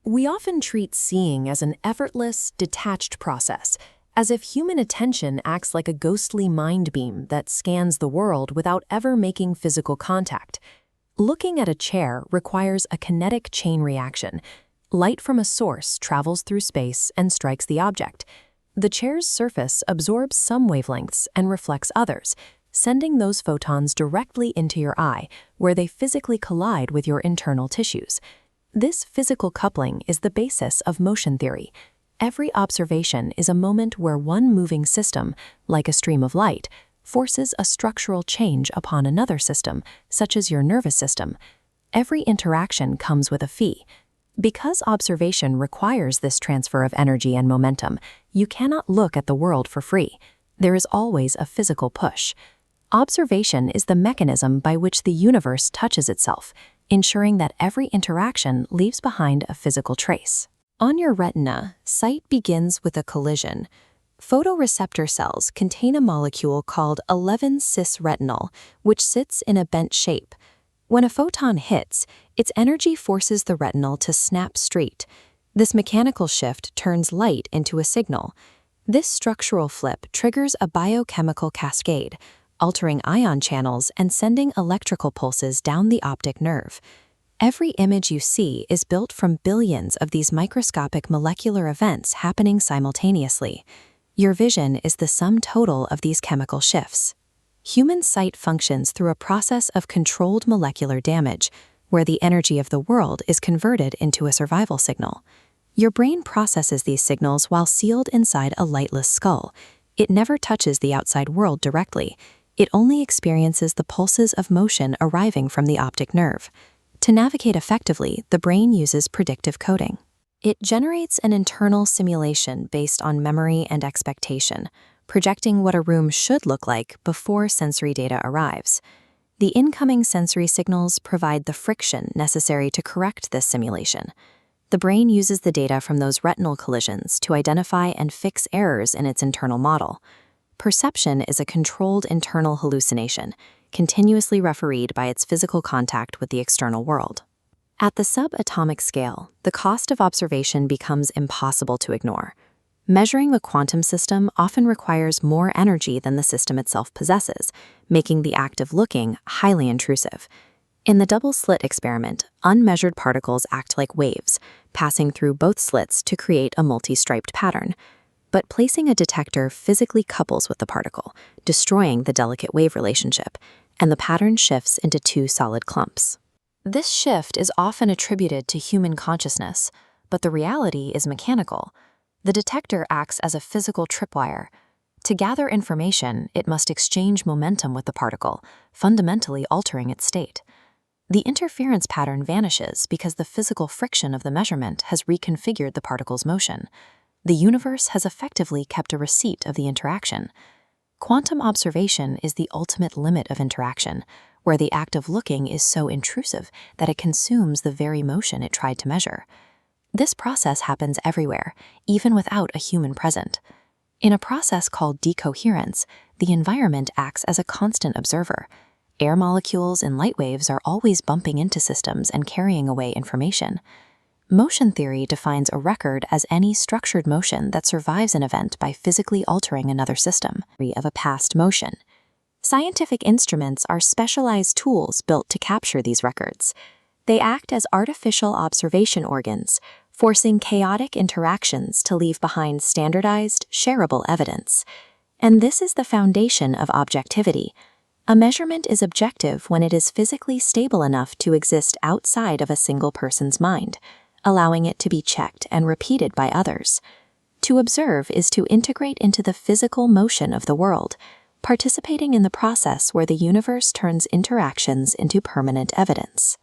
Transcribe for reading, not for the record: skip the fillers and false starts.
We often treat seeing as an effortless, detached process, as if human attention acts like a ghostly mind beam that scans the world without ever making physical contact. Looking at a chair requires a kinetic chain reaction. Light from a source travels through space and strikes the object. The chair's surface absorbs some wavelengths and reflects others, sending those photons directly into your eye, where they physically collide with your internal tissues. This physical coupling is the basis of motion theory. Every observation is a moment where one moving system, like a stream of light, forces a structural change upon another system, such as your nervous system. Every interaction comes with a fee. Because observation requires this transfer of energy and momentum, you cannot look at the world for free. There is always a physical push. Observation is the mechanism by which the universe touches itself, ensuring that every interaction leaves behind a physical trace. On your retina, sight begins with a collision. Photoreceptor cells contain a molecule called 11-cis-retinol, which sits in a bent shape. When a photon hits, its energy forces the retinal to snap straight. This mechanical shift turns light into a signal. This structural flip triggers a biochemical cascade, altering ion channels and sending electrical pulses down the optic nerve. Every image you see is built from billions of these microscopic molecular events happening simultaneously. Your vision is the sum total of these chemical shifts. Human sight functions through a process of controlled molecular damage, where the energy of the world is converted into a survival signal. Your brain processes these signals while sealed inside a lightless skull. It never touches the outside world directly. It only experiences the pulses of motion arriving from the optic nerve. To navigate effectively, the brain uses predictive coding. It generates an internal simulation based on memory and expectation, projecting what a room should look like before sensory data arrives. The incoming sensory signals provide the friction necessary to correct this simulation. The brain uses the data from those retinal collisions to identify and fix errors in its internal model. Perception is a controlled internal hallucination, continuously refereed by its physical contact with the external world. At the subatomic scale, the cost of observation becomes impossible to ignore. Measuring the quantum system often requires more energy than the system itself possesses, making the act of looking highly intrusive. In the double-slit experiment, unmeasured particles act like waves, passing through both slits to create a multi-striped pattern. But placing a detector physically couples with the particle, destroying the delicate wave relationship, and the pattern shifts into two solid clumps. This shift is often attributed to human consciousness, but the reality is mechanical. The detector acts as a physical tripwire. To gather information, it must exchange momentum with the particle, fundamentally altering its state. The interference pattern vanishes because the physical friction of the measurement has reconfigured the particle's motion. The universe has effectively kept a receipt of the interaction. Quantum observation is the ultimate limit of interaction, where the act of looking is so intrusive that it consumes the very motion it tried to measure. This process happens everywhere, even without a human present. In a process called decoherence, the environment acts as a constant observer. Air molecules and light waves are always bumping into systems and carrying away information. Motion theory defines a record as any structured motion that survives an event by physically altering another system of a past motion. Scientific instruments are specialized tools built to capture these records. They act as artificial observation organs, forcing chaotic interactions to leave behind standardized, shareable evidence. And this is the foundation of objectivity. A measurement is objective when it is physically stable enough to exist outside of a single person's mind, allowing it to be checked and repeated by others. To observe is to integrate into the physical motion of the world, participating in the process where the universe turns interactions into permanent evidence.